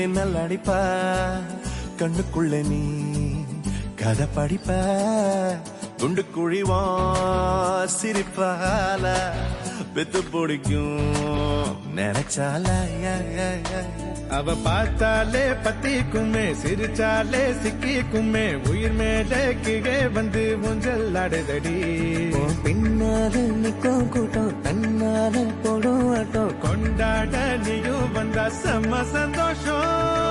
மின்னல் அடிப்ப கண்ணுக்குள்ள நீ கதை படிப்ப குண்டு குழிவா சிரிப்பால பெத்து பிடிக்கும் நினைச்சால அவ பார்த்தாலே பத்திக்குமே சிரிச்சாலே சிக்கிக்குமே உயிர் மேலே கீழே வந்து ஊஞ்சல் ஆடுதடி பின்னால நிக்கும் கூட்டம் தன்னால போடும் ஆட்டம் கொண்டாட நீயும் வந்தா செம்ம சந்தோஷம்